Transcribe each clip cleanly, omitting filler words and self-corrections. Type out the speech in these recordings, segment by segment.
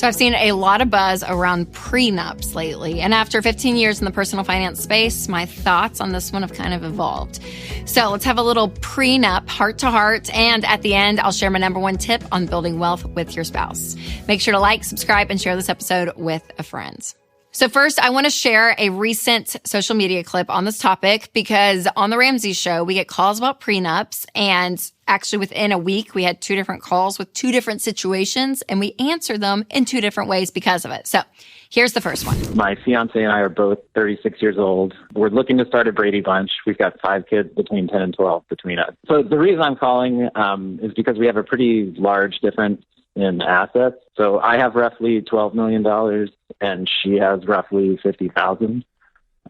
So I've seen a lot of buzz around prenups lately. And after 15 years in the personal finance space, my thoughts on this one have kind of evolved. So let's have a little prenup heart to heart. And at the end, I'll share my number one tip on building wealth with your spouse. Make sure to like, subscribe, and share this episode with a friend. So first, I want to share a recent social media clip on this topic because on the Ramsey show, we get calls about prenups. And actually within a week, we had 2 different calls with 2 different situations, and we answered them in 2 different ways because of it. So here's the first one. My fiance and I are both 36 years old. We're looking to start a Brady Bunch. We've got 5 kids between 10 and 12 between us. So the reason I'm calling is because we have a pretty large difference in assets. So I have roughly $12 million and she has roughly $50,000.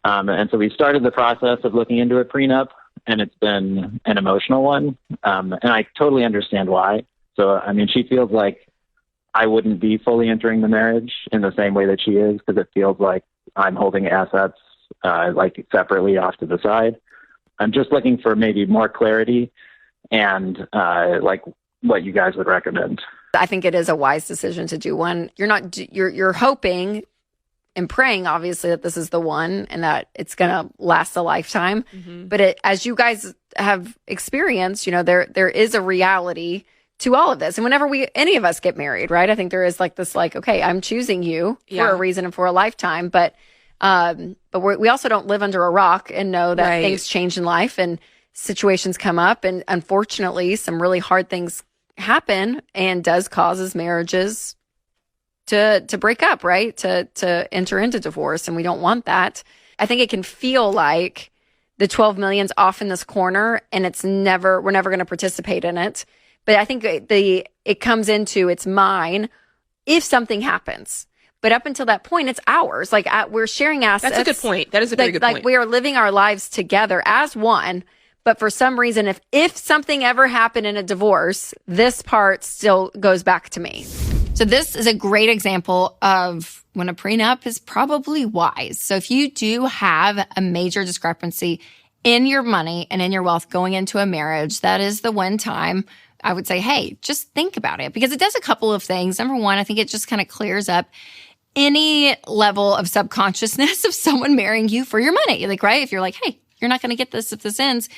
And so we started the process of looking into a prenup, and it's been an emotional one. And I totally understand why. So, I mean, she feels like I wouldn't be fully entering the marriage in the same way that she is, because it feels like I'm holding assets like separately off to the side. I'm just looking for maybe more clarity and like what you guys would recommend. I think it is a wise decision to do one. You're hoping and praying, obviously, that this is the one and that it's going to last a lifetime. Mm-hmm. But as you guys have experienced, there is a reality to all of this. And whenever any of us get married, right? I think there is like this, okay, I'm choosing you for a reason and for a lifetime. But we also don't live under a rock and know that things change in life and situations come up. And unfortunately, some really hard things happen and does causes marriages to break up, right? To enter into divorce. And we don't want that. I think it can feel like the 12 million's off in this corner and we're never going to participate in it. But I think it comes into it's mine if something happens. But up until that point, it's ours. We're sharing assets. That's a good point. That is a very good point. Like we are living our lives together as one. But for some reason, if something ever happened in a divorce, this part still goes back to me. So this is a great example of when a prenup is probably wise. So if you do have a major discrepancy in your money and in your wealth going into a marriage, that is the one time I would say, hey, just think about it, because it does a couple of things. Number one, I think it just kind of clears up any level of subconsciousness of someone marrying you for your money. Right? If you're like, hey, you're not going to get this if this ends,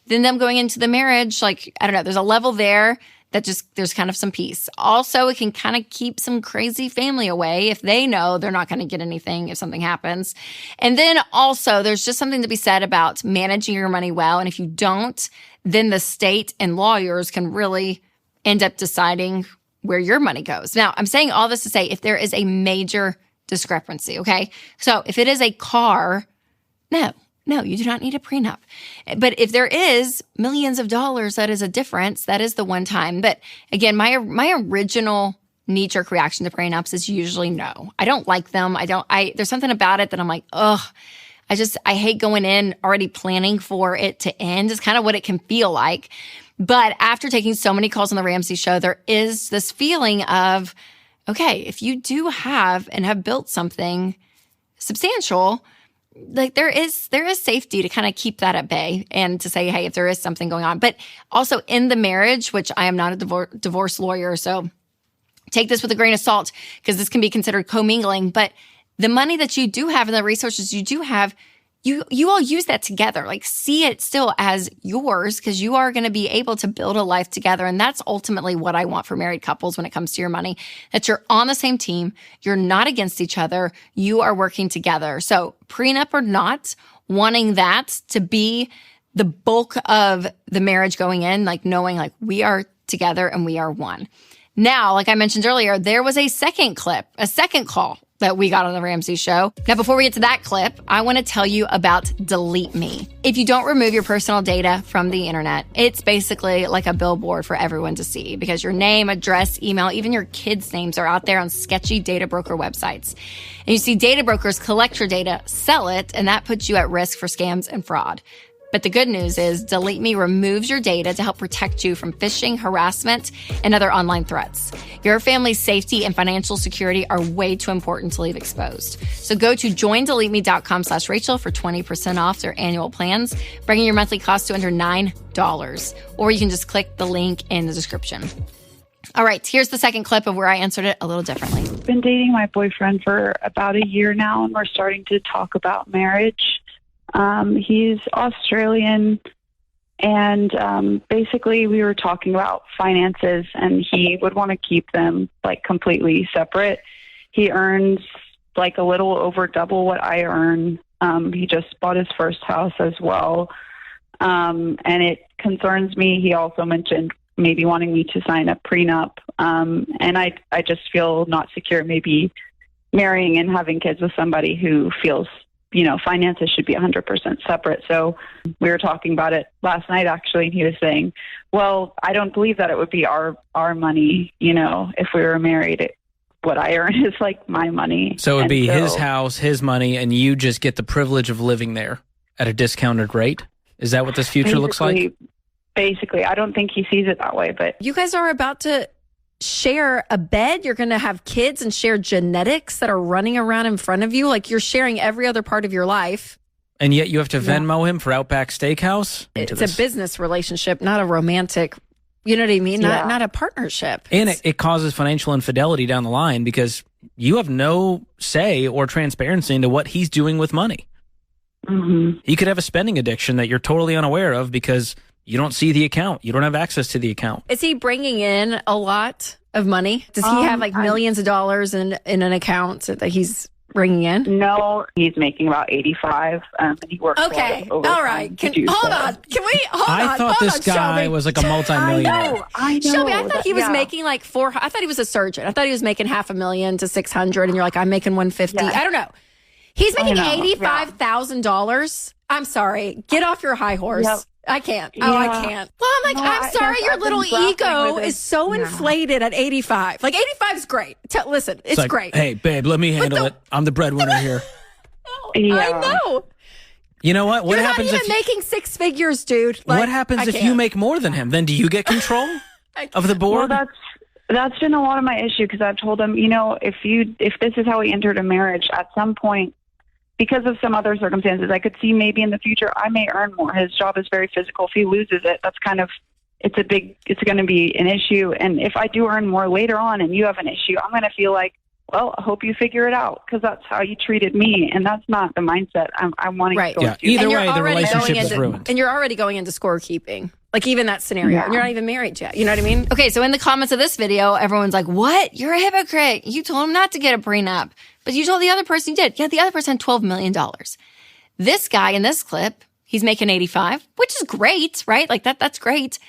then them going into the marriage, I don't know, there's a level there that there's kind of some peace. Also, it can kind of keep some crazy family away if they know they're not going to get anything if something happens. And then also, there's just something to be said about managing your money well. And if you don't, then the state and lawyers can really end up deciding where your money goes. Now, I'm saying all this to say if there is a major discrepancy, okay? So if it is a car, no, you do not need a prenup. But if there is millions of dollars, that is a difference. That is the one time. But again, my original knee-jerk reaction to prenups is usually no. I don't like them. There's something about it that I'm like, ugh. I hate going in already planning for it to end. It's kind of what it can feel like. But after taking so many calls on the Ramsey show, there is this feeling of, okay, if you do have and have built something substantial, there is safety to kind of keep that at bay and to say, hey, if there is something going on. But also in the marriage, which I am not a divorce lawyer, so take this with a grain of salt because this can be considered commingling. But the money that you do have and the resources you do have, you all use that together. See it still as yours because you are going to be able to build a life together. And that's ultimately what I want for married couples when it comes to your money, that you're on the same team. You're not against each other. You are working together. So prenup or not, wanting that to be the bulk of the marriage going in, knowing we are together and we are one. Now, like I mentioned earlier, there was a second call that we got on the Ramsey show. Now, before we get to that clip, I want to tell you about Delete Me. If you don't remove your personal data from the internet, it's basically like a billboard for everyone to see because your name, address, email, even your kids' names are out there on sketchy data broker websites. And you see data brokers collect your data, sell it, and that puts you at risk for scams and fraud. But the good news is Delete Me removes your data to help protect you from phishing, harassment, and other online threats. Your family's safety and financial security are way too important to leave exposed. So go to joindeleteme.com/Rachel for 20% off their annual plans, bringing your monthly cost to under $9. Or you can just click the link in the description. All right, here's the second clip of where I answered it a little differently. Been dating my boyfriend for about a year now, and we're starting to talk about marriage. He's Australian, and basically we were talking about finances, and he would want to keep them like completely separate. He earns like a little over double what I earn. He just bought his first house as well. And it concerns me. He also mentioned maybe wanting me to sign a prenup. And I just feel not secure maybe marrying and having kids with somebody who feels, finances should be 100% separate. So we were talking about it last night, actually, and he was saying, well, I don't believe that it would be our money, if we were married. What I earn is like my money. So it would be his house, his money, and you just get the privilege of living there at a discounted rate? Is that what this future looks like? Basically, I don't think he sees it that way, but you guys are about to share a bed. You're going to have kids and share genetics that are running around in front of you. Like you're sharing every other part of your life. And yet you have to Venmo him for Outback Steakhouse? It's a business relationship, not a romantic, you know what I mean? Not a partnership. And it causes financial infidelity down the line because you have no say or transparency into what he's doing with money. Mm-hmm. He could have a spending addiction that you're totally unaware of because you don't see the account. You don't have access to the account. Is he bringing in a lot of money? Does he have like millions of dollars in an account that he's bringing in? No, he's making about 85. And he works. Okay, all right. Hold on. Can we hold on? I thought this guy was like a multimillionaire. I know. Shelby, I thought he was making like I thought he was a surgeon. I thought he was making $500,000 to $600,000, and you're like, I'm making $150,000. Yeah. I don't know. He's making $85,000. I'm sorry. Get off your high horse. Yep. I can't. Oh, I can't. Well, I'm like, I'm sorry. Your little ego is so inflated at 85. Like 85 is great. Listen, it's like, great. Hey, babe, let me handle it. I'm the breadwinner here. I know. You know what? What You're happens not even making six figures, dude. Like, what happens if you make more than him? Then do you get control of the board? Well, that's been a lot of my issue because I've told him, if this is how we entered a marriage, at some point, because of some other circumstances, I could see maybe in the future I may earn more. His job is very physical. If he loses it, it's going to be an issue. And if I do earn more later on and you have an issue, I'm going to feel like, well, I hope you figure it out because that's how you treated me. And that's not the mindset I'm wanting to go to. Either way, the relationship is ruined. And you're already going into scorekeeping. Like even that scenario. Yeah. And you're not even married yet. You know what I mean? Okay, so in the comments of this video, everyone's like, what? You're a hypocrite. You told him not to get a prenup. But you told the other person you did. Yeah, the other person had $12 million. This guy in this clip, he's making 85, which is great, right? Like that's great.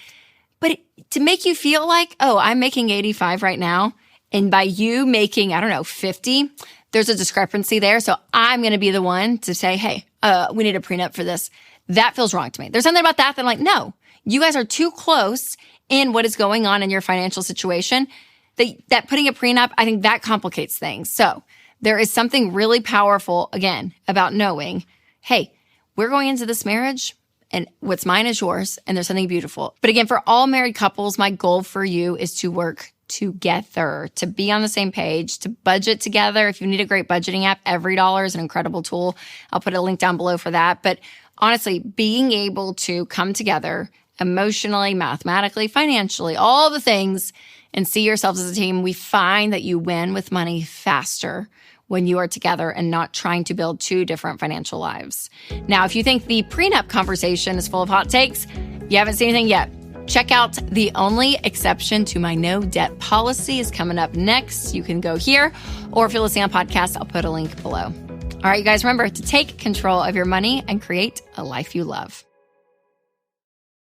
But to make you feel like, oh, I'm making 85 right now, and by you making, 50, there's a discrepancy there. So I'm going to be the one to say, hey, we need a prenup for this. That feels wrong to me. There's something about that I'm like, no, you guys are too close in what is going on in your financial situation. That putting a prenup, I think that complicates things. So there is something really powerful, again, about knowing, hey, we're going into this marriage and what's mine is yours, and there's something beautiful. But again, for all married couples, my goal for you is to work together, to be on the same page, to budget together. If you need a great budgeting app, Every Dollar is an incredible tool. I'll put a link down below for that. But honestly, being able to come together emotionally, mathematically, financially, all the things, and see yourselves as a team, we find that you win with money faster when you are together and not trying to build two different financial lives. Now, if you think the prenup conversation is full of hot takes, you haven't seen anything yet, check out The Only Exception to My No Debt Policy is coming up next. You can go here, or if you're listening on podcast, I'll put a link below. All right, you guys, remember to take control of your money and create a life you love.